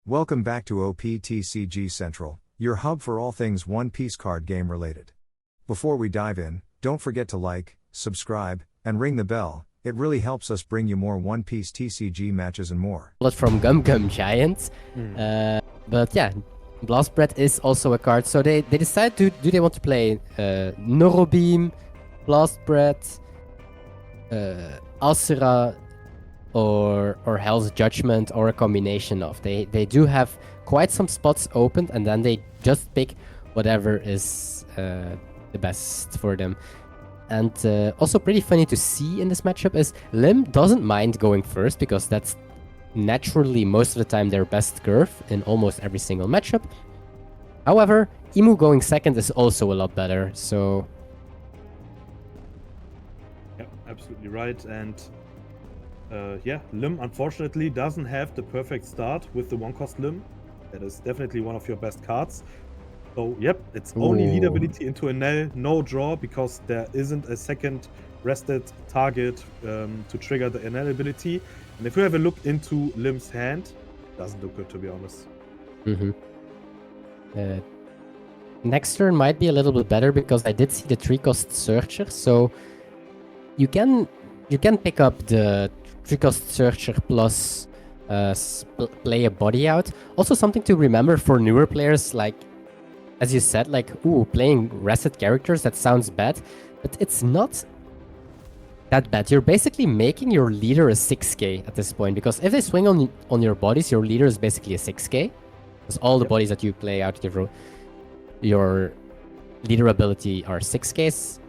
Welcome back to OPTCG Central, your hub for all things One Piece card game related. Before we dive in, don't forget to like, subscribe, and ring the bell. It really helps us bring you more One Piece TCG matches and more. From Gum Gum Giant. But yeah, Blast Breath is also a card. So they decide do they want to play Neurobeam, Blast Breath, Asura, or Hell's Judgment, or a combination of. They do have quite some spots opened, and then they just pick whatever is the best for them. And also pretty funny to see in this matchup is Lim doesn't mind going first, because that's naturally most of the time their best curve in almost every single matchup. However, Imu going second is also a lot better, so... Yeah, absolutely right. And yeah, Lim unfortunately doesn't have the perfect start with the one-cost Lim. That is definitely one of your best cards. So, yep, it's only lead ability into Enel, no draw, because there isn't a second rested target to trigger the Enel ability. And if you have a look into Lim's hand, it doesn't look good, to be honest. Next turn might be a little bit better, because I did see the 3-cost Searcher, so you can pick up the 3-cost Searcher plus play a body out. Also something to remember for newer players, like, as you said, like, ooh, playing rested characters, that sounds bad, but it's not that bad. You're basically making your leader a 6k at this point, because if they swing on your bodies, your leader is basically a 6k, because all the bodies that you play out of your leader ability are 6ks.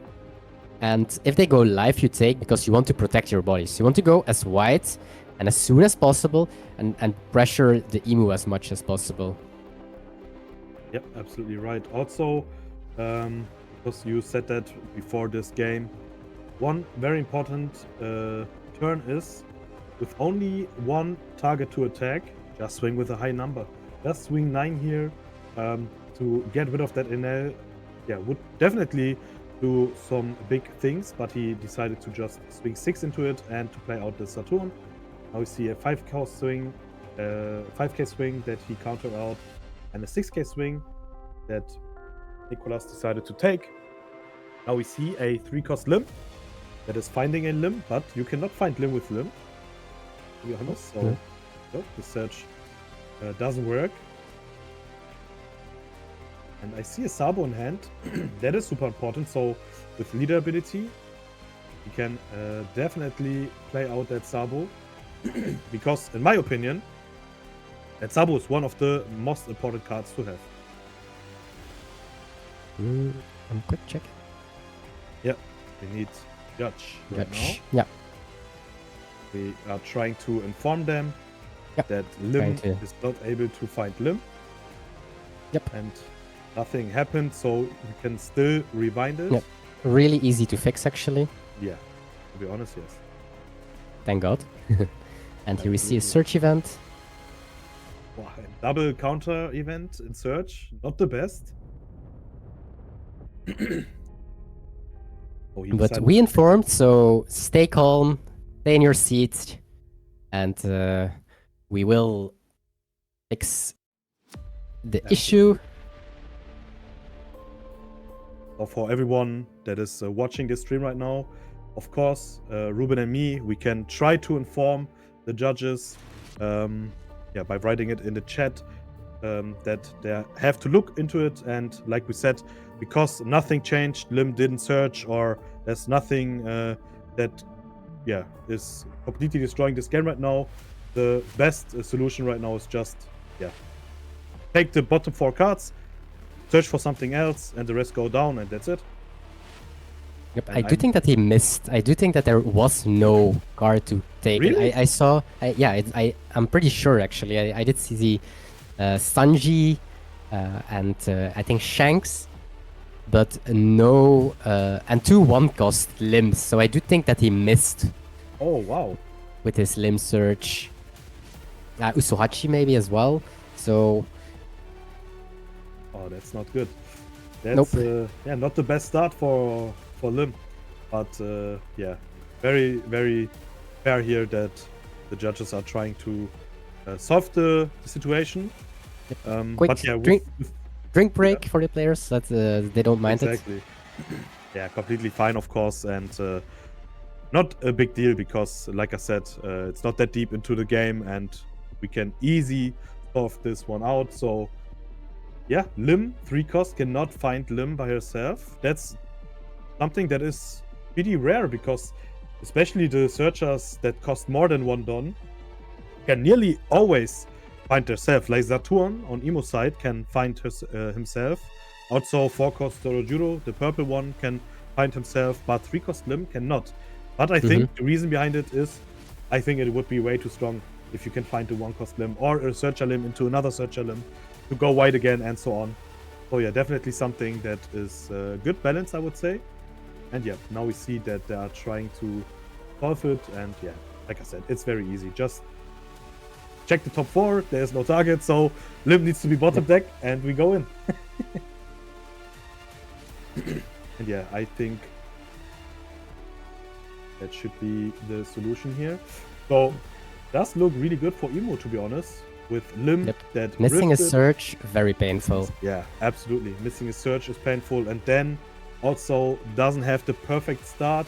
And if they go live, you take, because you want to protect your bodies. You want to go as wide and as soon as possible, and pressure the Emu as much as possible. Yep, absolutely right. Also, because you said that before this game, one very important turn is, with only one target to attack, just swing with a high number. Just swing 9 here to get rid of that Enel. Yeah, would definitely do some big things, but he decided to just swing 6 into it and to play out the Saturn. Now we see a 5k swing, 5k swing that he countered out, and a 6k swing that Nicolas decided to take. Now we see a 3-cost Lim that is finding a Lim, but you cannot find Lim with Lim, to be honest. So no, the search doesn't work. And I see a Sabo in hand. That is super important. So with leader ability, you can definitely play out that Sabo. Because in my opinion, that Sabo is one of the most important cards to have. I'm quick checking. Yeah, we need Judge right now. Yeah. We are trying to inform them that Lim is not able to find Lim. Yep. And nothing happened, so you can still rewind it. Yep. Really easy to fix, actually. Yeah, to be honest, yes. Thank God. And here we see a search event. Wow, double counter event in search, not the best. But we informed, so stay calm, stay in your seat, and we will fix the issue. So for everyone that is watching this stream right now, of course, Ruben and me, we can try to inform the judges by writing it in the chat that they have to look into it. And like we said, because nothing changed, Lim didn't search, or there's nothing that is completely destroying this game right now, the best solution right now is just take the bottom 4 cards, search for something else, and the rest go down, and that's it. Yep, I do think that he missed. I do think that there was no card to take. Really? I saw. I'm pretty sure, actually. I did see the Sanji and I think Shanks, but no, and 2 1-cost limbs. So I do think that he missed. Oh, wow. With his limb search. Usohachi maybe as well. So. Oh, that's not good. That's not the best start for Lim, but very, very fair here that the judges are trying to solve the situation. Quick But yeah, drink break for the players. That they don't mind it. exactly. Yeah, completely fine, of course, and not a big deal because, like I said, it's not that deep into the game, and we can easy solve this one out. So yeah, Lim 3 cost cannot find Lim by herself. That's something that is pretty rare because, especially the searchers that cost more than 1 Don, can nearly always find herself. Like Saturn on Emo side can find himself. Also 4 cost Dorojuro, the purple one, can find himself, but 3 cost Lim cannot. But I think the reason behind it is, I think it would be way too strong if you can find a 1 cost Lim or a searcher Lim into another searcher Lim to go wide again and so on. So yeah, definitely something that is good balance, I would say. And yeah, now we see that they are trying to solve it, and yeah, like I said, it's very easy. Just check the top 4, there's no target, so Lim needs to be bottom deck, and we go in. And yeah, I think that should be the solution here. So, does look really good for Emo, to be honest. With Lim that missing a drifted. search, very painful. Yeah, absolutely. Missing a search is painful, and then also doesn't have the perfect start.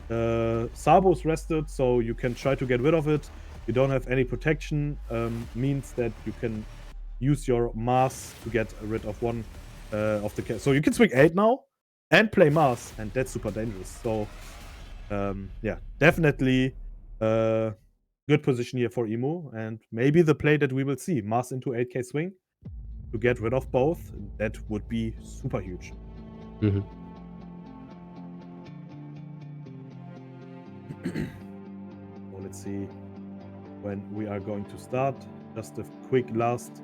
Sabo's rested, so you can try to get rid of it. You don't have any protection, means that you can use your Mars to get rid of one of the... So you can swing 8 now and play Mars, and that's super dangerous. So yeah, definitely good position here for Emo, and maybe the play that we will see, Mars into 8k swing to get rid of both. That would be super huge. So let's see when we are going to start. Just a quick last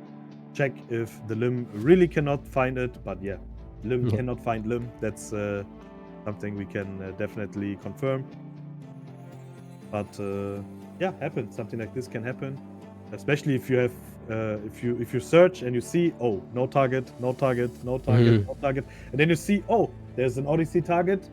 check if the Lim really cannot find it, but yeah, Lim cannot find Lim. That's something we can definitely confirm. But yeah, happens. Something like this can happen, especially if you have if you search and you see, oh, no target, no target, no target, no target, and then you see, oh, there's an Odyssey target.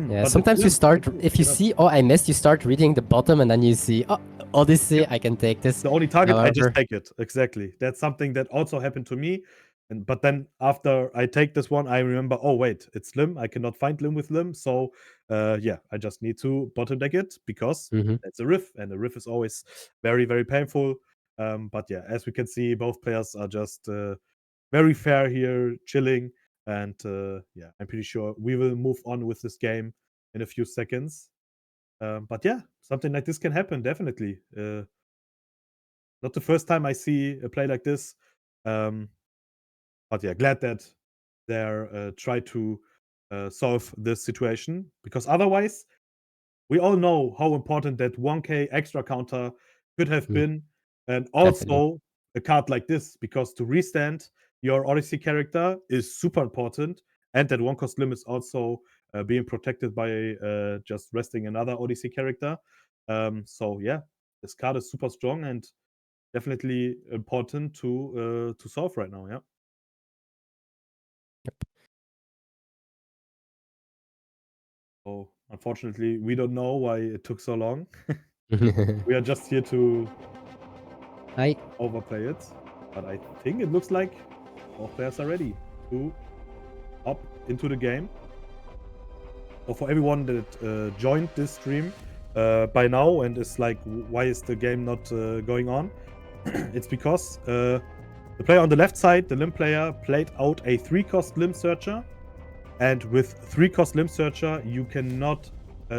Yeah, sometimes you start, if you see, oh, I missed, you start reading the bottom, and then you see, oh, Odyssey, I can take this. The only target, However, I just take it. Exactly. That's something that also happened to me. But then after I take this one, I remember, oh, wait, it's Lim. I cannot find Lim with Lim. So yeah, I just need to bottom deck it because that's a riff. And a riff is always very, very painful. But yeah, as we can see, both players are just very fair here, chilling. And yeah, I'm pretty sure we will move on with this game in a few seconds. But yeah, something like this can happen, definitely. Not the first time I see a play like this. But yeah, glad that they're try to solve this situation, because otherwise, we all know how important that 1k extra counter could have been, and also Definitely. a card like this, because to restand your Odyssey character is super important, and that 1 cost Lim is also being protected by just resting another Odyssey character. So yeah, this card is super strong and definitely important to solve right now. Yeah. Yep. So unfortunately, we don't know why it took so long. We are just here to overplay it, but I think it looks like all players are ready to hop into the game. So for everyone that joined this stream by now and is like, why is the game not going on? It's because the player on the left side, the Lim player, played out a 3-cost Lim searcher. And with 3-cost Lim searcher, you cannot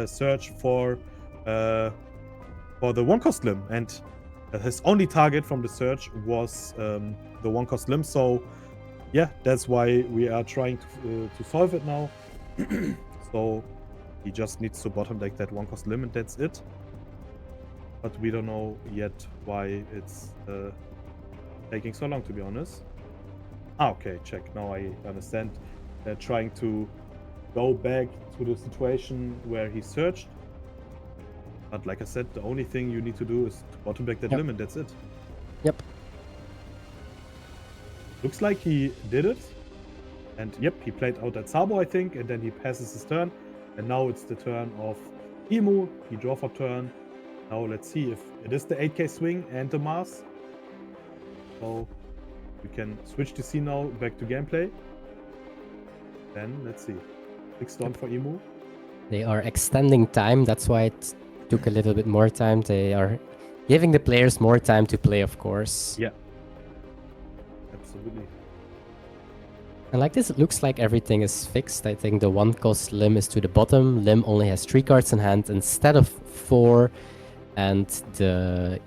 search for the 1-cost Lim. And his only target from the search was the 1-cost Lim. So yeah, that's why we are trying to solve it now. So he just needs to bottom deck that 1-cost Lim, and that's it. But we don't know yet why it's taking so long, to be honest. Okay, check. Now I understand. They're trying to go back to the situation where he searched. But like I said, the only thing you need to do is to bottom deck that Lim, and that's it. Yep. Looks like he did it. And yep, he played out that Sabo, I think, and then he passes his turn. And now it's the turn of Emu. He draw for turn. Now let's see if it is the 8k swing and the Mars. So we can switch the scene now back to gameplay. Then let's see. 6 stone for Emu. They are extending time. That's why it took a little bit more time. They are giving the players more time to play, of course. Yeah. Absolutely. And like this, it looks like everything is fixed. I think the 1-cost Lim is to the bottom. Lim only has 3 cards in hand instead of 4. And the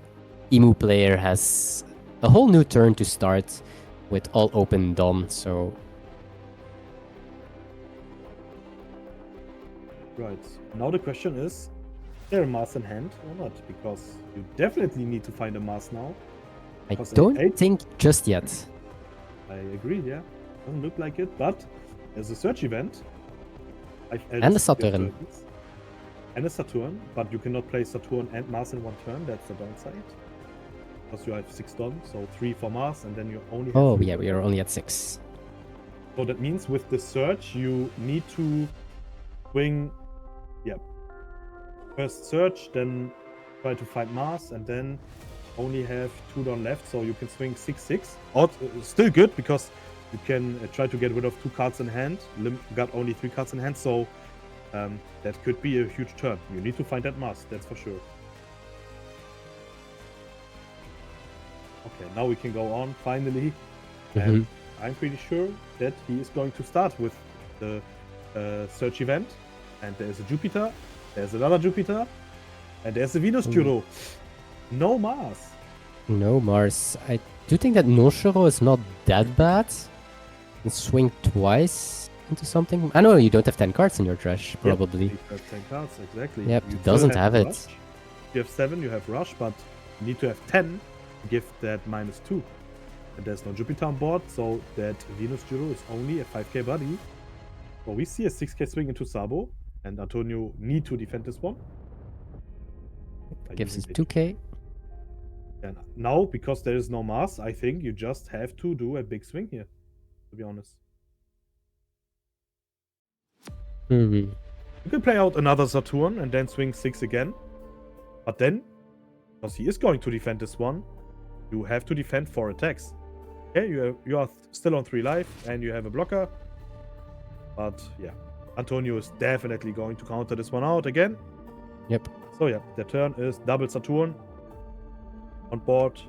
Emu player has a whole new turn to start with all open done. So Right. Now the question is there a mass in hand or not? Because you definitely need to find a mass now. I Because don't 8, think just yet. I agree, yeah. Doesn't look like it, but there's a search event. And a Saturn. And a Saturn, but you cannot play Saturn and Mars in one turn. That's the downside. Because you have 6 done, so 3 for Mars, and then you only have Oh 3 yeah, for we are Saturn. only at 6. So that means with the search, you need to swing, yeah, first search, then try to find Mars, and then only have 2 down left, so you can swing 6/6. Still good because you can try to get rid of 2 cards in hand. Lim got only 3 cards in hand, so that could be a huge turn. You need to find that Mars, that's for sure. Okay, now we can go on finally, and I'm pretty sure that he is going to start with the search event. And there's a Jupiter, there's another Jupiter, and there's a Venus Juro. No Mars. No Mars. I do think that Noshiro is not that bad. You can swing twice into something. I know you don't have 10 cards in your trash, probably. You have 10 cards, exactly. Yep, You it doesn't still have it. Rush. If you have 7, you have Rush, but you need to have 10 to give that -2. And there's no Jupiter on board, so that Venus Juro is only a 5k buddy. So we see a 6k swing into Sabo, and Antonio need to defend this one. Gives us Using 2k. And now, because there is no Mars, I think you just have to do a big swing here, to be honest. You can play out another Saturn and then swing 6 again. But then, because he is going to defend this one, you have to defend 4 attacks. Okay, you are still on 3 life and you have a blocker. But yeah, Antonio is definitely going to counter this one out again. Yep. So yeah, the turn is double Saturn on board.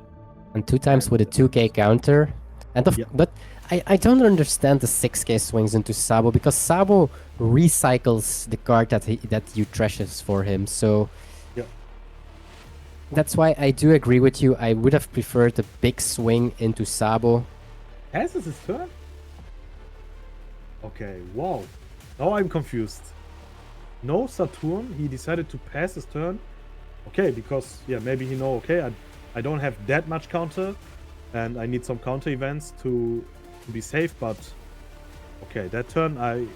And 2 times with a 2k counter. And Yeah. But I don't understand the 6k swings into Sabo, because Sabo recycles the card that you trashes for him. So Yeah. that's why I do agree with you. I would have preferred a big swing into Sabo. Passes his turn? Okay, wow. Now I'm confused. No Saturn, he decided to pass his turn. Okay, because, yeah, maybe he know, okay, I don't have that much counter, and I need some counter events to be safe, but okay, that turn I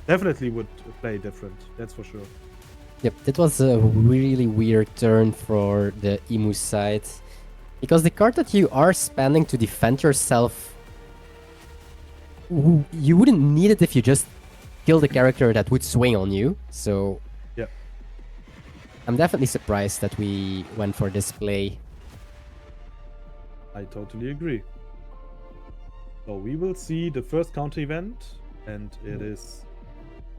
definitely would play different, that's for sure. Yep, that was a really weird turn for the Emu side. Because the card that you are spending to defend yourself, you wouldn't need it if you just kill the character that would swing on you. So yeah, I'm definitely surprised that we went for this play. I totally agree. So we will see the first counter event, and it is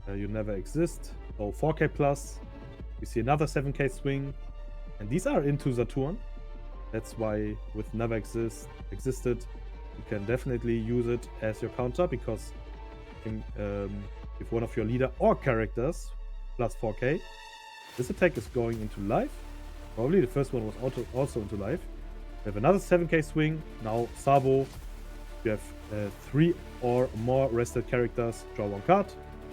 You Never Exist. So 4k plus. We see another 7k swing, and these are into Saturn. That's why with Never Existed, you can definitely use it as your counter, because if one of your leader or characters plus 4k, this attack is going into life. Probably the first one was also into life. We have another 7k swing. Now Sabo, you have 3 or more rested characters, draw 1 card,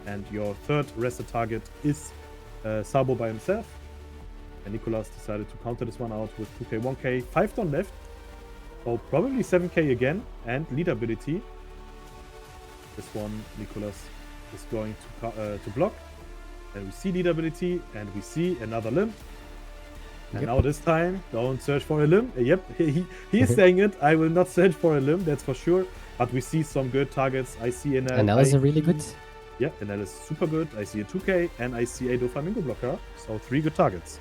and your third rested target is Sabo by himself. And Nicolas decided to counter this one out with 2k, 1k, 5 down left. So probably 7k again, and lead ability. This one Nicolas is going to block. And we see lead ability, and we see another limb. And Yep. now this time, don't search for a limb. Yep, he is saying it. I will not search for a limb, that's for sure. But we see some good targets. I see an And that was a really good. Yeah, and that is super good. I see a 2k, and I see a Doflamingo blocker. So 3 good targets.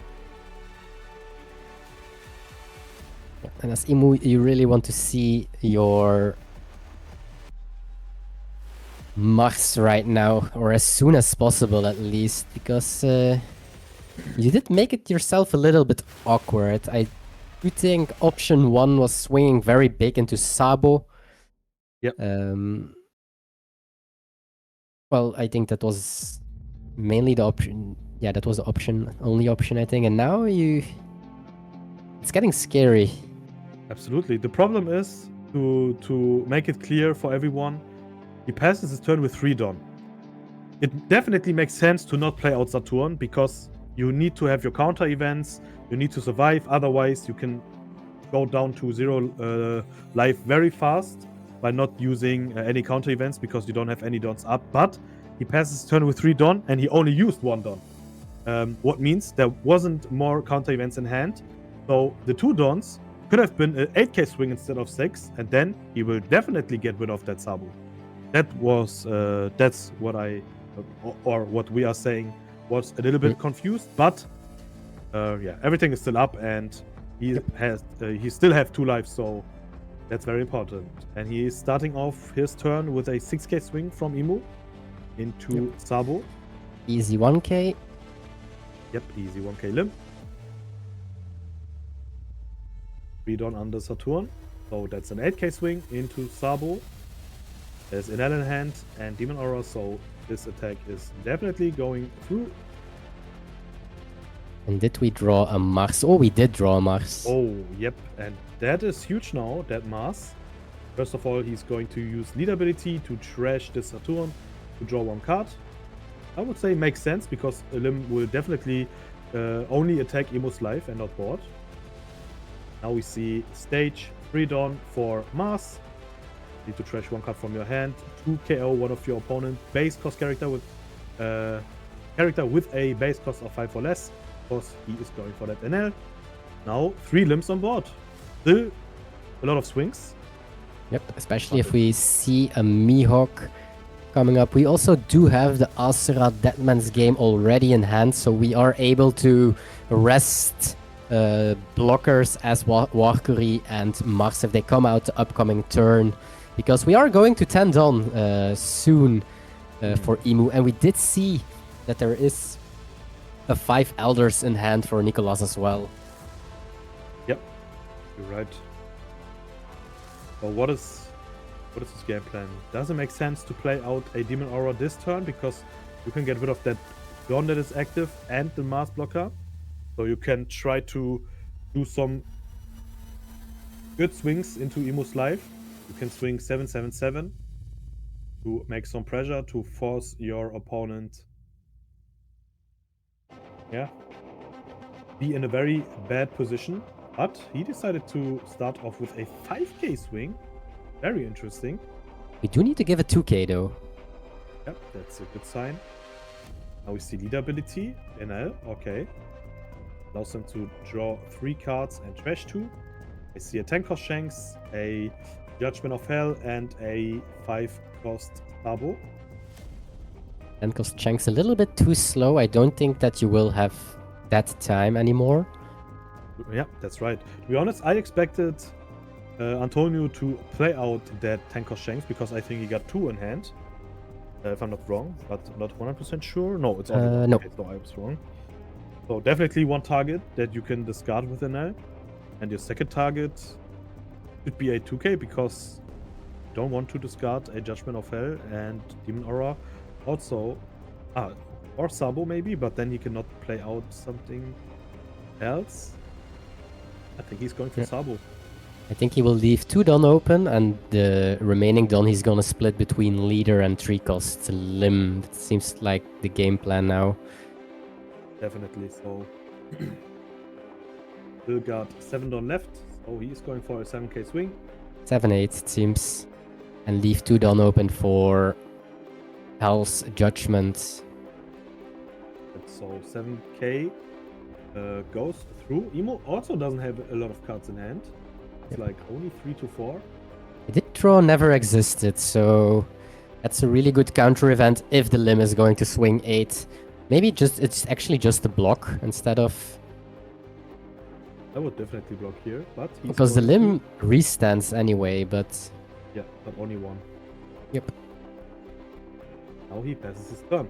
And as Imu, you really want to see your Mars right now, or as soon as possible at least, because you did make it yourself a little bit awkward. I do think option 1 was swinging very big into Sabo. Yep. Well, I think that was mainly the option. Yeah, that was the option, only option, I think. And now it's getting scary. Absolutely. The problem is, to make it clear for everyone, he passes his turn with 3 Don. It definitely makes sense to not play out Saturn, because you need to have your counter events, you need to survive, otherwise you can go down to 0 life very fast by not using any counter events, because you don't have any Dons up. But he passes his turn with 3 Don, and he only used 1 Don. What means there wasn't more counter events in hand, so the 2 Dons could have been an 8k swing instead of 6, and then he will definitely get rid of that Sabu. That's what or what we are saying was a little bit confused, but yeah, everything is still up, and he still have 2 lives, so that's very important. And he is starting off his turn with a 6k swing from Imu into Sabo. Easy 1k. Yep, easy 1k limb. 3 Don under Saturn, so that's an 8k swing into Sabo. There's Enel in hand and Demon Aura, so this attack is definitely going through. And did we draw a Mars? Oh, we did draw a Mars. Oh, yep, and that is huge now, that Mars. First of all, he's going to use lead ability to trash the Saturn to draw 1 card. I would say makes sense, because Lim will definitely only attack Imu's life and not board. Now we see stage 3 Dawn for Mars. Need to trash 1 card from your hand, 2 KO one of your opponent base cost character with a base cost of 5 or less. Of course, he is going for that NL. Now 3 limbs on board. Still a lot of swings. Yep, especially if we see a Mihawk coming up. We also do have the Asura Deadman's Game already in hand, so we are able to rest blockers as Warkuri and Mars if they come out the upcoming turn, because we are going to 10 Dawn soon for Imu, and we did see that there is a 5 Elders in hand for Nicolas as well. Yep, you're right. So what is his game plan? Does it make sense to play out a Demon Aura this turn, because you can get rid of that Dawn that is active and the Mars blocker? So you can try to do some good swings into Imu's life. You can swing 7/7/7 to make some pressure to force your opponent, be in a very bad position. But he decided to start off with a 5k swing. Very interesting. We do need to give a 2k though. Yep, that's a good sign. Now we see lead ability. NL, okay. Allows him to draw 3 cards and trash 2. I see a 10 cost Shanks, a Judgment of Hell, and a 5 cost Sabo. 10 cost Shanks a little bit too slow. I don't think that you will have that time anymore. Yeah, that's right. To be honest, I expected Antonio to play out that 10 cost Shanks, because I think he got 2 in hand. If I'm not wrong, but I'm not 100% sure. No, it's only no. Okay, so I was wrong. So definitely one target that you can discard with an L. And your second target should be a 2k, because you don't want to discard a Judgment of Hell and Demon Aura. Also, or Sabo maybe, but then he cannot play out something else. I think he's going for Sabo. I think he will leave 2 Dawn open, and the remaining Dawn he's gonna split between leader and 3 cost limb. It seems like the game plan now. Definitely. So still got 7 Dawn left. So he is going for a 7k swing. 7/8 it seems, and leave 2 Dawn open for Hell's Judgment. So 7k goes through. Emo also doesn't have a lot of cards in hand. It's like only 3 to 4. I did draw Never Existed, so that's a really good counter event if the limb is going to swing 8. Maybe it's actually just a block instead of I would definitely block here, but he's Because the going to- limb restands anyway, but Yeah, but only one. Yep. Now he passes his turn.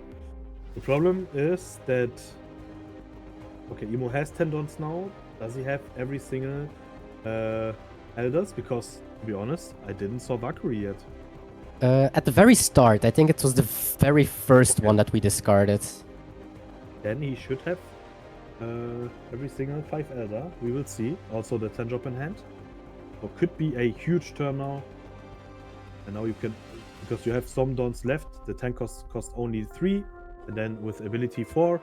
The problem is that... Okay, Emo has 10 dons now. Does he have every single elders? Because, to be honest, I didn't saw Valkyrie yet. at the very start, I think it was the very first one that we discarded. Then he should have every single 5 elder. We will see. Also the 10 drop in hand. So could be a huge turn now. And now you can, because you have some dons left, the 10 cost only 3, and then with ability 4.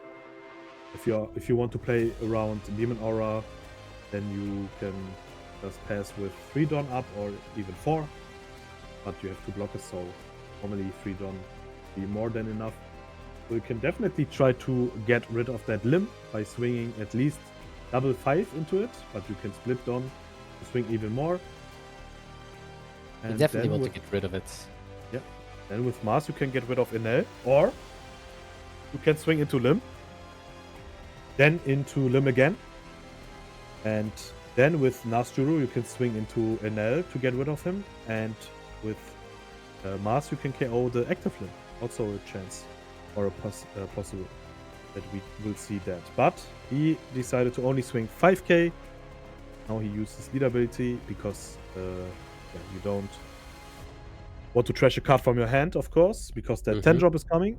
If you want to play around Demon Aura, then you can just pass with 3 don up or even 4. But you have to block it, so normally 3 don be more than enough. So you can definitely try to get rid of that limb by swinging at least double 5 into it, but you can split don to swing even more. You And definitely then want to get rid of it. Yeah. Then with Mars you can get rid of Enel, or you can swing into limb, then into limb again, and then with Nasjuru you can swing into Enel to get rid of him, and with Mars you can KO the active limb. Also a chance, or a possible that we will see that. But he decided to only swing 5k. Now he uses lead ability because yeah, you don't want to trash a card from your hand, of course, because that 10 drop is coming.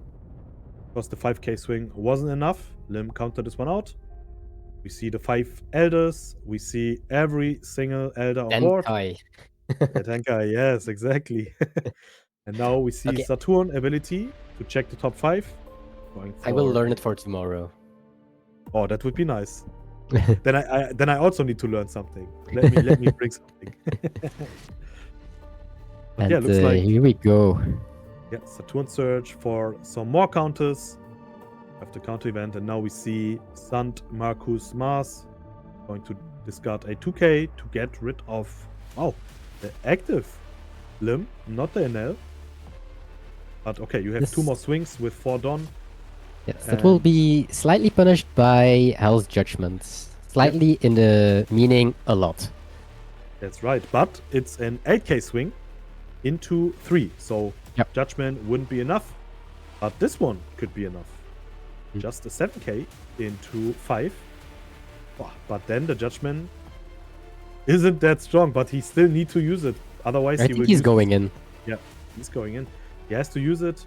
Because the 5k swing wasn't enough. Lim countered this one out. We see the 5 elders. We see every single elder on board. Denkai. The Denkai, yes, exactly. And now we see Okay. Saturn ability to check the top 5. Going I will for learn a- it for tomorrow. Oh, that would be nice. then I also need to learn something. Let me bring something. But And yeah, looks like here we go. yeah, Saturn Surge for some more counters after counter event, and now we see Sant, Marcus, Mars going to discard a 2k to get rid of the active limb, not the NL. But okay, you have Yes. 2 more swings with 4 don. Yes, that will be slightly punished by Hell's Judgment. Slightly in the meaning a lot. That's right, but it's an 8k swing into 3, so Yep. Judgment wouldn't be enough, but this one could be enough. Mm. Just a 7k into 5. Oh, but then the Judgment isn't that strong, but he still need to use it. Otherwise, I he think will he's use going in. Yeah, he's going in. He has to use it.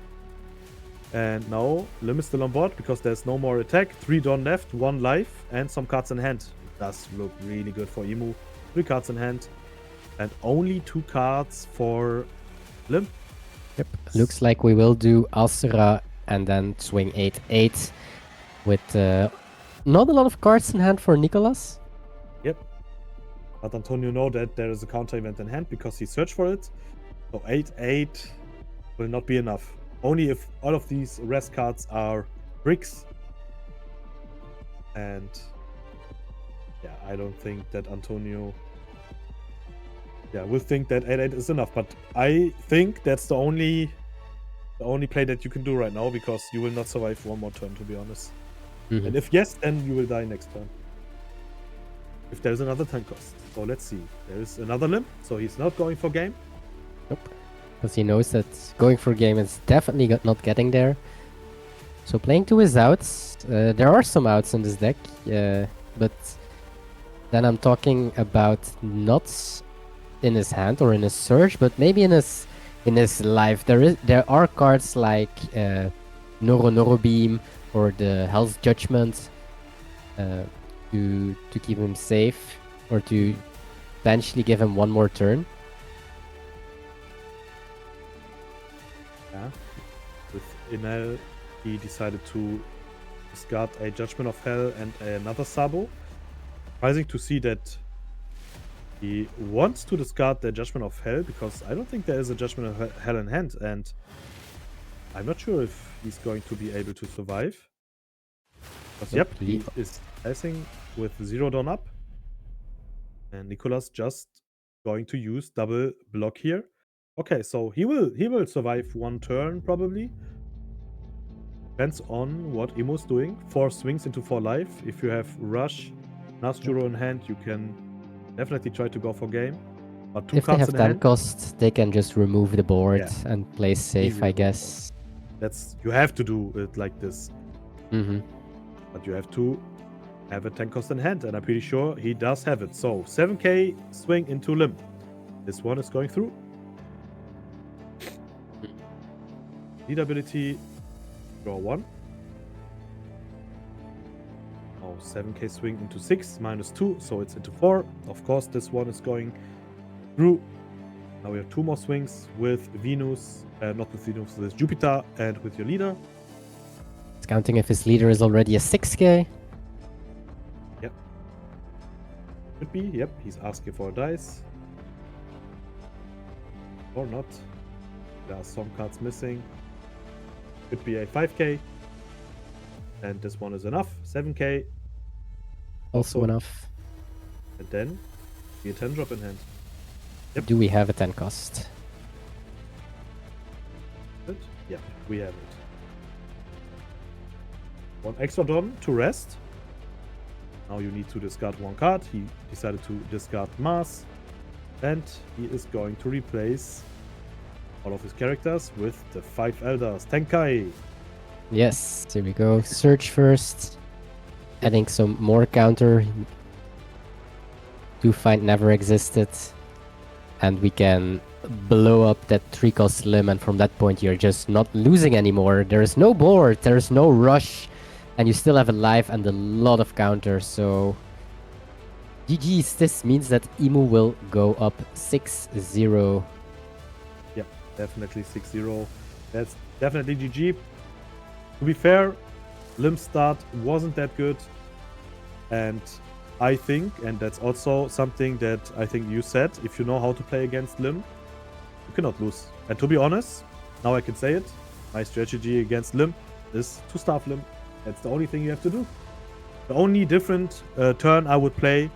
And now Lim is still on board because there's no more attack. 3 don left, 1 life, and some cards in hand. It does look really good for Emu. 3 cards in hand. And only 2 cards for Lim. Yep. Looks like we will do Asura and then swing 8-8 with not a lot of cards in hand for Nicolas. Yep. But Antonio know that there is a counter event in hand because he searched for it. So 8-8 will not be enough. Only if all of these rest cards are bricks. And yeah, I don't think that Antonio will think that 8-8 is enough. But I think that's the only play that you can do right now, because you will not survive one more turn, to be honest. Mhm. And if yes, then you will die next turn. If there's another 10 cost. So let's see. There is another limb, so he's not going for game. Nope. Because he knows that going for game is definitely not getting there. So playing to his outs. There are some outs in this deck, but then I'm talking about not in his hand or in his surge, but maybe in his life. There are cards like Noro Beam or the Hell's Judgment to keep him safe or to eventually give him one more turn. Yeah. With Enel, he decided to discard a Judgment of Hell and another Sabo. Surprising to see that he wants to discard the Judgment of Hell, because I don't think there is a Judgment of Hell in hand, and I'm not sure if he's going to be able to survive. But yep, he is passing with 0 don up. And Nicolas just going to use double block here. Okay, so he will survive 1 turn probably. Depends on what Emo's doing. 4 swings into 4 life. If you have rush, Nasturo in hand, you can definitely try to go for game. But 2 If they cards have in 10 hand, cost, they can just remove the board Yeah. and play safe, Easy I remove guess. that's you have to do it like this. Mm-hmm. But you have to have a 10 cost in hand, and I'm pretty sure he does have it. So 7k swing into limb. This one is going through. Lead ability, draw 1. Oh, 7k swing into 6, -2, so it's into 4. Of course, this one is going through. Now we have 2 more swings with Venus, not with Venus, with Jupiter, and with your leader. It's counting if his leader is already a 6k. Could be, yep, he's asking for a dice. Or not. There are some cards missing. Could be a 5k. And this one is enough. 7k. Also enough. And then be a 10 drop in hand. Yep. Do we have a 10 cost? Good. Yeah, we have it. 1 extra Don to rest. Now you need to discard 1 card. He decided to discard Mars. And he is going to replace all of his characters with the 5 Elders. Tenkai! Yes, here we go. Search first. Adding some more counter. To find never existed. And we can blow up that 3-cost limb, and from that point you're just not losing anymore. There is no board, there is no rush. And you still have a life and a lot of counters, so... GG's, this means that Emu will go up 6-0. Yep, definitely 6-0. That's definitely GG. To be fair, Lim's start wasn't that good. And I think, and that's also something that I think you said, if you know how to play against Lim, you cannot lose. And to be honest, now I can say it, my strategy against Lim is to starve Lim. That's the only thing you have to do. The only different turn I would play